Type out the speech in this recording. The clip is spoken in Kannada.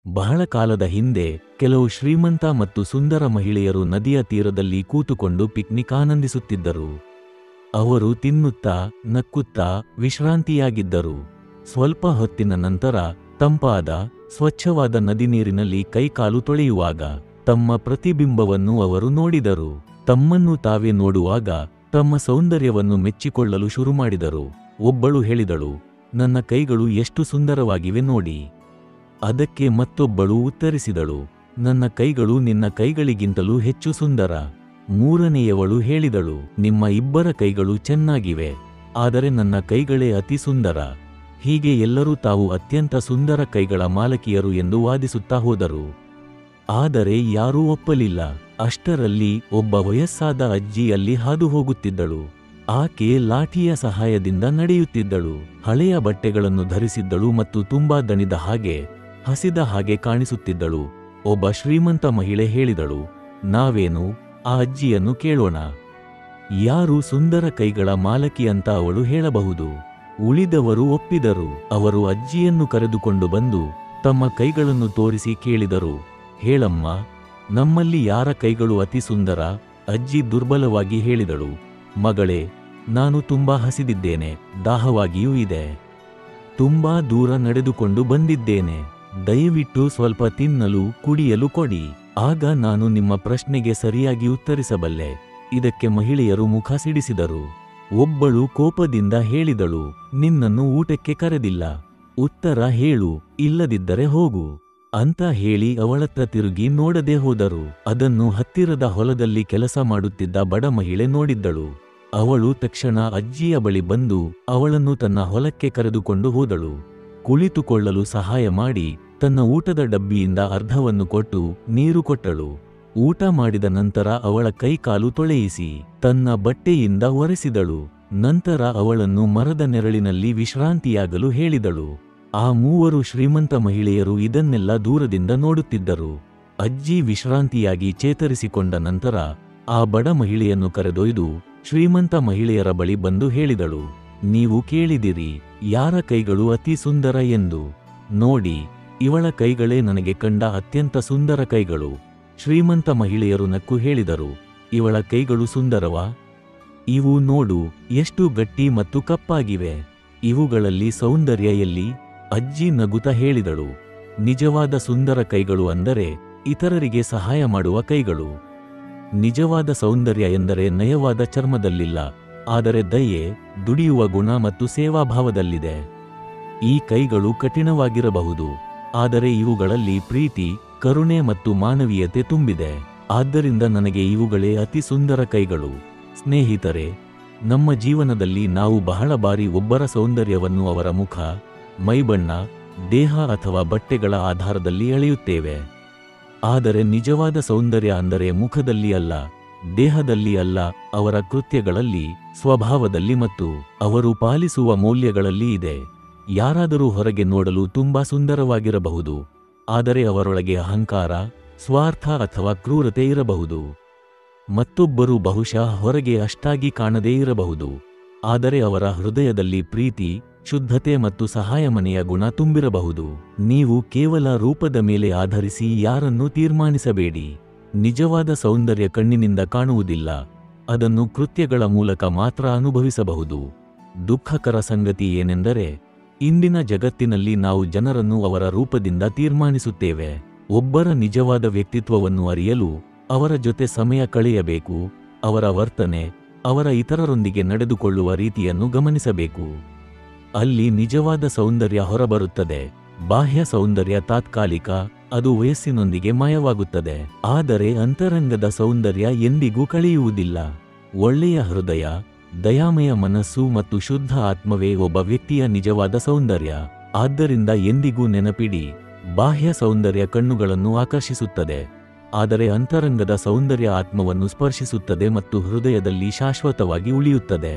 ಬಹಳ ಕಾಲದ ಹಿಂದೆ ಕೆಲವು ಶ್ರೀಮಂತ ಮತ್ತು ಸುಂದರ ಮಹಿಳೆಯರು ನದಿಯ ತೀರದಲ್ಲಿ ಕೂತುಕೊಂಡು ಪಿಕ್ನಿಕ್ ಆನಂದಿಸುತ್ತಿದ್ದರು. ಅವರು ತಿನ್ನುತ್ತಾ ನಕ್ಕುತ್ತಾ ವಿಶ್ರಾಂತಿಯಾಗಿದ್ದರು. ಸ್ವಲ್ಪ ಹೊತ್ತಿನ ನಂತರ ತಂಪಾದ ಸ್ವಚ್ಛವಾದ ನದಿ ನೀರಿನಲ್ಲಿ ಕೈಕಾಲು ತೊಳೆಯುವಾಗ ತಮ್ಮ ಪ್ರತಿಬಿಂಬವನ್ನು ಅವರು ನೋಡಿದರು. ತಮ್ಮನ್ನು ತಾವೇ ನೋಡುವಾಗ ತಮ್ಮ ಸೌಂದರ್ಯವನ್ನು ಮೆಚ್ಚಿಕೊಳ್ಳಲು ಶುರುಮಾಡಿದರು. ಒಬ್ಬಳು ಹೇಳಿದಳು, ನನ್ನ ಕೈಗಳು ಎಷ್ಟು ಸುಂದರವಾಗಿವೆ ನೋಡಿ. ಅದಕ್ಕೆ ಮತ್ತೊಬ್ಬಳು ಉತ್ತರಿಸಿದಳು, ನನ್ನ ಕೈಗಳು ನಿನ್ನ ಕೈಗಳಿಗಿಂತಲೂ ಹೆಚ್ಚು ಸುಂದರ. ಮೂರನೆಯವಳು ಹೇಳಿದಳು, ನಿಮ್ಮ ಇಬ್ಬರ ಕೈಗಳು ಚೆನ್ನಾಗಿವೆ, ಆದರೆ ನನ್ನ ಕೈಗಳೇ ಅತಿ ಸುಂದರ. ಹೀಗೆ ಎಲ್ಲರೂ ತಾವು ಅತ್ಯಂತ ಸುಂದರ ಕೈಗಳ ಮಾಲಕಿಯರು ಎಂದು ವಾದಿಸುತ್ತಾ ಹೋದರು. ಆದರೆ ಯಾರೂ ಒಪ್ಪಲಿಲ್ಲ. ಅಷ್ಟರಲ್ಲಿ ಒಬ್ಬ ವಯಸ್ಸಾದ ಅಜ್ಜಿ ಅಲ್ಲಿ ಹಾದು ಹೋಗುತ್ತಿದ್ದಳು. ಆಕೆ ಲಾಠಿಯ ಸಹಾಯದಿಂದ ನಡೆಯುತ್ತಿದ್ದಳು. ಹಳೆಯ ಬಟ್ಟೆಗಳನ್ನು ಧರಿಸಿದ್ದಳು ಮತ್ತು ತುಂಬಾ ದಣಿದ ಹಾಗೆ ಹಸಿದ ಹಾಗೆ ಕಾಣಿಸುತ್ತಿದ್ದಳು. ಒಬ್ಬ ಶ್ರೀಮಂತ ಮಹಿಳೆ ಹೇಳಿದಳು, ನಾವೇನು ಆ ಅಜ್ಜಿಯನ್ನು ಕೇಳೋಣ. ಯಾರು ಸುಂದರ ಕೈಗಳ ಮಾಲಕಿ ಅಂತ ಅವಳು ಹೇಳಬಹುದು. ಉಳಿದವರು ಒಪ್ಪಿದರು. ಅವರು ಅಜ್ಜಿಯನ್ನು ಕರೆದುಕೊಂಡು ಬಂದು ತಮ್ಮ ಕೈಗಳನ್ನು ತೋರಿಸಿ ಕೇಳಿದರು, ಹೇಳಮ್ಮ, ನಮ್ಮಲ್ಲಿ ಯಾರ ಕೈಗಳು ಅತಿ ಸುಂದರ? ಅಜ್ಜಿ ದುರ್ಬಲವಾಗಿ ಹೇಳಿದಳು, ಮಗಳೇ, ನಾನು ತುಂಬಾ ಹಸಿದಿದ್ದೇನೆ, ದಾಹವಾಗಿಯೂ ಇದೆ. ತುಂಬಾ ದೂರ ನಡೆದುಕೊಂಡು ಬಂದಿದ್ದೇನೆ. ದಯವಿಟ್ಟು ಸ್ವಲ್ಪ ತಿನ್ನಲು ಕುಡಿಯಲು ಕೊಡಿ. ಆಗ ನಾನು ನಿಮ್ಮ ಪ್ರಶ್ನೆಗೆ ಸರಿಯಾಗಿ ಉತ್ತರಿಸಬಲ್ಲೆ. ಇದಕ್ಕೆ ಮಹಿಳೆಯರು ಮುಖ ಸಿಡಿಸಿದರು. ಒಬ್ಬಳು ಕೋಪದಿಂದ ಹೇಳಿದಳು, ನಿನ್ನನ್ನು ಊಟಕ್ಕೆ ಕರೆದಿಲ್ಲ. ಉತ್ತರ ಹೇಳು, ಇಲ್ಲದಿದ್ದರೆ ಹೋಗು ಅಂತ ಹೇಳಿ ಅವಳತ್ರ ತಿರುಗಿ ನೋಡದೆ ಹೋದರು. ಅದನ್ನು ಹತ್ತಿರದ ಹೊಲದಲ್ಲಿ ಕೆಲಸ ಮಾಡುತ್ತಿದ್ದ ಬಡ ಮಹಿಳೆ ನೋಡಿದ್ದಳು. ಅವಳು ತಕ್ಷಣ ಅಜ್ಜಿಯ ಬಳಿ ಬಂದು ಅವಳನ್ನು ತನ್ನ ಹೊಲಕ್ಕೆ ಕರೆದುಕೊಂಡು ಹೋದಳು. ಕುಳಿತುಕೊಳ್ಳಲು ಸಹಾಯ ಮಾಡಿ ತನ್ನ ಊಟದ ಡಬ್ಬಿಯಿಂದ ಅರ್ಧವನ್ನು ಕೊಟ್ಟು ನೀರು ಕೊಟ್ಟಳು. ಊಟ ಮಾಡಿದ ನಂತರ ಅವಳ ಕೈಕಾಲು ತೊಳೆಯಿಸಿ ತನ್ನ ಬಟ್ಟೆಯಿಂದ ಒರೆಸಿದಳು. ನಂತರ ಅವಳನ್ನು ಮರದ ನೆರಳಿನಲ್ಲಿ ವಿಶ್ರಾಂತಿಯಾಗಲು ಹೇಳಿದಳು. ಆ ಮೂವರು ಶ್ರೀಮಂತ ಮಹಿಳೆಯರು ಇದನ್ನೆಲ್ಲ ದೂರದಿಂದ ನೋಡುತ್ತಿದ್ದರು. ಅಜ್ಜಿ ವಿಶ್ರಾಂತಿಯಾಗಿ ಚೇತರಿಸಿಕೊಂಡ ನಂತರ ಆ ಬಡ ಮಹಿಳೆಯನ್ನು ಕರೆದೊಯ್ದು ಶ್ರೀಮಂತ ಮಹಿಳೆಯರ ಬಳಿ ಬಂದು ಹೇಳಿದಳು, ನೀವು ಕೇಳಿದಿರಿ ಯಾರ ಕೈಗಳು ಅತಿ ಸುಂದರ ಎಂದು. ನೋಡಿ, ಇವಳ ಕೈಗಳೇ ನನಗೆ ಕಂಡ ಅತ್ಯಂತ ಸುಂದರ ಕೈಗಳು. ಶ್ರೀಮಂತ ಮಹಿಳೆಯರು ನಕ್ಕು ಹೇಳಿದರು, ಇವಳ ಕೈಗಳು ಸುಂದರವಾ? ಇವು ನೋಡು, ಎಷ್ಟು ಗಟ್ಟಿ ಮತ್ತು ಕಪ್ಪಾಗಿವೆ. ಇವುಗಳಲ್ಲಿ ಸೌಂದರ್ಯ ಎಲ್ಲಿ? ಅಜ್ಜಿ ನಗುತ್ತಾ ಹೇಳಿದಳು, ನಿಜವಾದ ಸುಂದರ ಕೈಗಳು ಅಂದರೆ ಇತರರಿಗೆ ಸಹಾಯ ಮಾಡುವ ಕೈಗಳು. ನಿಜವಾದ ಸೌಂದರ್ಯ ಎಂದರೆ ನಯವಾದ ಚರ್ಮದಲ್ಲಿಲ್ಲ, ಆದರೆ ದಯೆ, ದುಡಿಯುವ ಗುಣ ಮತ್ತು ಸೇವಾಭಾವದಲ್ಲಿದೆ. ಈ ಕೈಗಳು ಕಠಿಣವಾಗಿರಬಹುದು, ಆದರೆ ಇವುಗಳಲ್ಲಿ ಪ್ರೀತಿ, ಕರುಣೆ ಮತ್ತು ಮಾನವೀಯತೆ ತುಂಬಿದೆ. ಆದ್ದರಿಂದ ನನಗೆ ಇವುಗಳೇ ಅತಿ ಸುಂದರ ಕೈಗಳು. ಸ್ನೇಹಿತರೆ, ನಮ್ಮ ಜೀವನದಲ್ಲಿ ನಾವು ಬಹಳ ಬಾರಿ ಒಬ್ಬರ ಸೌಂದರ್ಯವನ್ನು ಅವರ ಮುಖ, ಮೈಬಣ್ಣ, ದೇಹ ಅಥವಾ ಬಟ್ಟೆಗಳ ಆಧಾರದಲ್ಲಿ ಎಳೆಯುತ್ತೇವೆ. ಆದರೆ ನಿಜವಾದ ಸೌಂದರ್ಯ ಅಂದರೆ ಮುಖದಲ್ಲಿ ಅಲ್ಲ, ದೇಹದಲ್ಲಿ ಅಲ್ಲ, ಅವರ ಕೃತ್ಯಗಳಲ್ಲಿ, ಸ್ವಭಾವದಲ್ಲಿ ಮತ್ತು ಅವರು ಪಾಲಿಸುವ ಮೌಲ್ಯಗಳಲ್ಲಿ ಇದೆ. ಯಾರಾದರೂ ಹೊರಗೆ ನೋಡಲು ತುಂಬಾ ಸುಂದರವಾಗಿರಬಹುದು, ಆದರೆ ಅವರೊಳಗೆ ಅಹಂಕಾರ, ಸ್ವಾರ್ಥ ಅಥವಾ ಕ್ರೂರತೆ ಇರಬಹುದು. ಮತ್ತೊಬ್ಬರು ಬಹುಶಃ ಹೊರಗೆ ಅಷ್ಟಾಗಿ ಕಾಣದೇ ಇರಬಹುದು, ಆದರೆ ಅವರ ಹೃದಯದಲ್ಲಿ ಪ್ರೀತಿ, ಶುದ್ಧತೆ ಮತ್ತು ಸಹಾಯಮನೆಯ ಗುಣ ತುಂಬಿರಬಹುದು. ನೀವು ಕೇವಲ ರೂಪದ ಮೇಲೆ ಆಧರಿಸಿ ಯಾರನ್ನೂ ತೀರ್ಮಾನಿಸಬೇಡಿ. ನಿಜವಾದ ಸೌಂದರ್ಯ ಕಣ್ಣಿನಿಂದ ಕಾಣುವುದಿಲ್ಲ, ಅದನ್ನು ಕೃತ್ಯಗಳ ಮೂಲಕ ಮಾತ್ರ ಅನುಭವಿಸಬಹುದು. ದುಃಖಕರ ಸಂಗತಿ ಏನೆಂದರೆ, ಇಂದಿನ ಜಗತ್ತಿನಲ್ಲಿ ನಾವು ಜನರನ್ನು ಅವರ ರೂಪದಿಂದ ತೀರ್ಮಾನಿಸುತ್ತೇವೆ. ಒಬ್ಬರ ನಿಜವಾದ ವ್ಯಕ್ತಿತ್ವವನ್ನು ಅರಿಯಲು ಅವರ ಜೊತೆ ಸಮಯ ಕಳೆಯಬೇಕು, ಅವರ ವರ್ತನೆ, ಅವರ ಇತರರೊಂದಿಗೆ ನಡೆದುಕೊಳ್ಳುವ ರೀತಿಯನ್ನು ಗಮನಿಸಬೇಕು. ಅಲ್ಲಿ ನಿಜವಾದ ಸೌಂದರ್ಯ ಹೊರಬರುತ್ತದೆ. ಬಾಹ್ಯ ಸೌಂದರ್ಯ ತಾತ್ಕಾಲಿಕ, ಅದು ವಯಸ್ಸಿನೊಂದಿಗೆ ಮಾಯವಾಗುತ್ತದೆ. ಆದರೆ ಅಂತರಂಗದ ಸೌಂದರ್ಯ ಎಂದಿಗೂ ಕಳೆಯುವುದಿಲ್ಲ. ಒಳ್ಳೆಯ ಹೃದಯ, ದಯಾಮಯ ಮನಸ್ಸು ಮತ್ತು ಶುದ್ಧ ಆತ್ಮವೇ ಒಬ್ಬ ವ್ಯಕ್ತಿಯ ನಿಜವಾದ ಸೌಂದರ್ಯ. ಆದ್ದರಿಂದ ಎಂದಿಗೂ ನೆನಪಿಡಿ, ಬಾಹ್ಯ ಸೌಂದರ್ಯ ಕಣ್ಣುಗಳನ್ನು ಆಕರ್ಷಿಸುತ್ತದೆ, ಆದರೆ ಅಂತರಂಗದ ಸೌಂದರ್ಯ ಆತ್ಮವನ್ನು ಸ್ಪರ್ಶಿಸುತ್ತದೆ ಮತ್ತು ಹೃದಯದಲ್ಲಿ ಶಾಶ್ವತವಾಗಿ ಉಳಿಯುತ್ತದೆ.